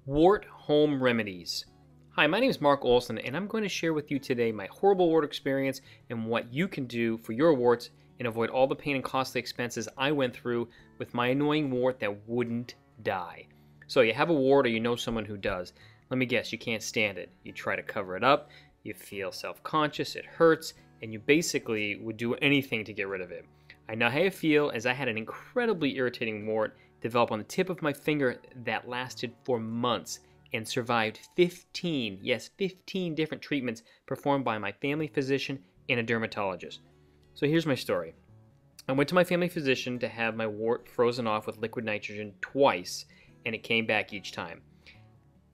Wart Home Remedies. Hi, my name is Mark Olson, and I'm going to share with you today my horrible wart experience and what you can do for your warts and avoid all the pain and costly expenses I went through with my annoying wart that wouldn't die. So you have a wart or you know someone who does. Let me guess, you can't stand it. You try to cover it up, you feel self-conscious, it hurts, and you basically would do anything to get rid of it. I know how you feel, as I had an incredibly irritating wart develop on the tip of my finger that lasted for months and survived 15 different treatments performed by my family physician and a dermatologist. So here's my story. I went to my family physician to have my wart frozen off with liquid nitrogen twice, and it came back each time.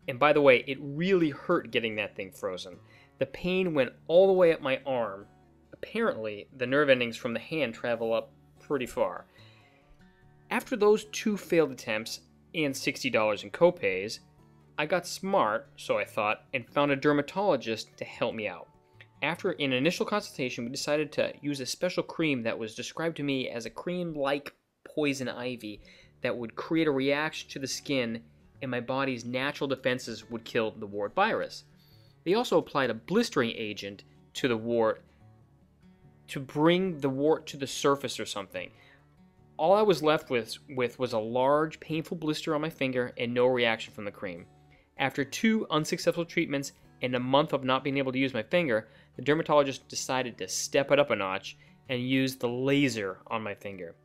And by the way, it really hurt getting that thing frozen. The pain went all the way up my arm. Apparently, the nerve endings from the hand travel up pretty far. After those two failed attempts and $60 in copays, I got smart, so I thought, and found a dermatologist to help me out. After an initial consultation, we decided to use a special cream that was described to me as a cream like poison ivy that would create a reaction to the skin and my body's natural defenses would kill the wart virus. They also applied a blistering agent to the wart to bring the wart to the surface or something. All I was left with was a large, painful blister on my finger and no reaction from the cream. After 2 unsuccessful treatments and a month of not being able to use my finger, the dermatologist decided to step it up a notch and use the laser on my finger.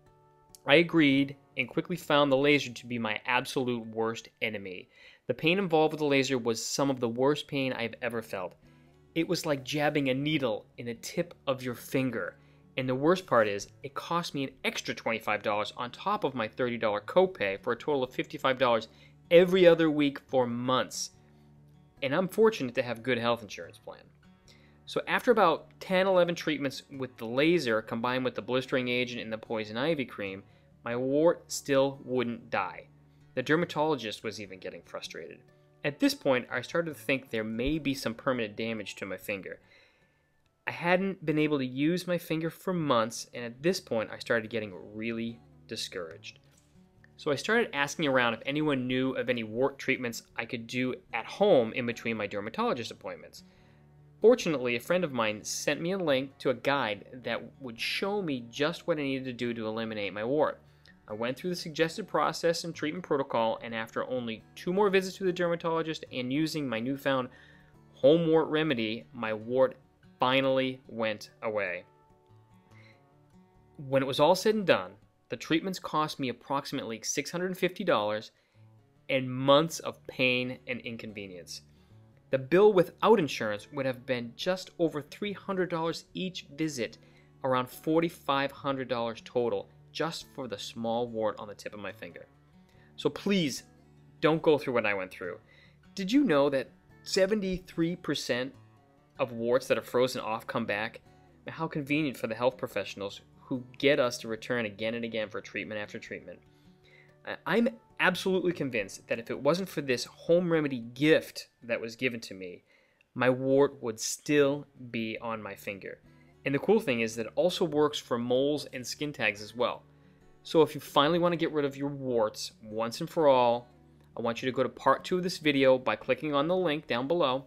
I agreed and quickly found the laser to be my absolute worst enemy. The pain involved with the laser was some of the worst pain I've ever felt. It was like jabbing a needle in the tip of your finger. And the worst part is, it cost me an extra $25 on top of my $30 copay for a total of $55 every other week for months. And I'm fortunate to have a good health insurance plan. So after about 10-11 treatments with the laser combined with the blistering agent and the poison ivy cream, my wart still wouldn't die. The dermatologist was even getting frustrated. At this point, I started to think there may be some permanent damage to my finger. I hadn't been able to use my finger for months, and at this point I started getting really discouraged. So I started asking around if anyone knew of any wart treatments I could do at home in between my dermatologist appointments. Fortunately, a friend of mine sent me a link to a guide that would show me just what I needed to do to eliminate my wart. I went through the suggested process and treatment protocol, and after only 2 more visits to the dermatologist and using my newfound home wart remedy, my wart finally went away. When it was all said and done, the treatments cost me approximately $650 and months of pain and inconvenience. The bill without insurance would have been just over $300 each visit, around $4,500 total, just for the small wart on the tip of my finger. So please, don't go through what I went through. Did you know that 73% of warts that are frozen off come back? How convenient for the health professionals who get us to return again and again for treatment after treatment. I'm absolutely convinced that if it wasn't for this home remedy gift that was given to me, my wart would still be on my finger. And the cool thing is that it also works for moles and skin tags as well. So if you finally want to get rid of your warts once and for all, I want you to go to part 2 of this video by clicking on the link down below,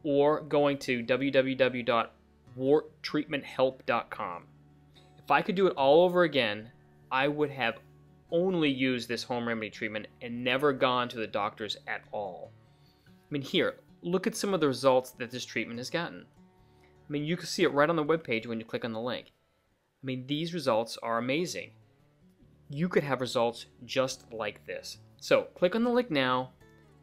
or going to www.warttreatmenthelp.com. If I could do it all over again, I would have only used this home remedy treatment and never gone to the doctors at all. I mean, here, look at some of the results that this treatment has gotten. I mean, you can see it right on the webpage when you click on the link. I mean, these results are amazing. You could have results just like this. So, click on the link now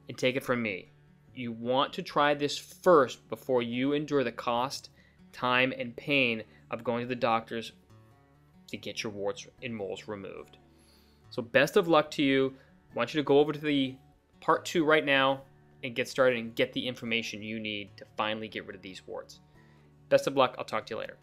and take it from me. You want to try this first before you endure the cost, time, and pain of going to the doctors to get your warts and moles removed. So best of luck to you. I want you to go over to the part 2 right now and get started and get the information you need to finally get rid of these warts. Best of luck. I'll talk to you later.